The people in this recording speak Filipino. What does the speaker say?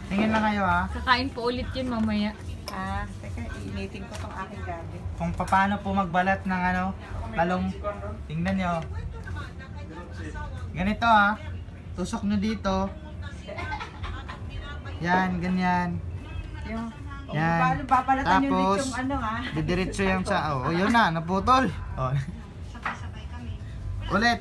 Tingin lang kayo ha. Kakain po ulit yun mamaya. Teka, iinitin ko tong aking gamit. Kung paano po magbalat ng ano, talong. Tingnan nyo. Ganito ha. Tusok nyo dito. Yan, ganyan. Yung, Yan. paano papalatan yung Tapos, lechong ano ha? didiretso yung sa... Oh, yun na, naputol. Oh. Ulit.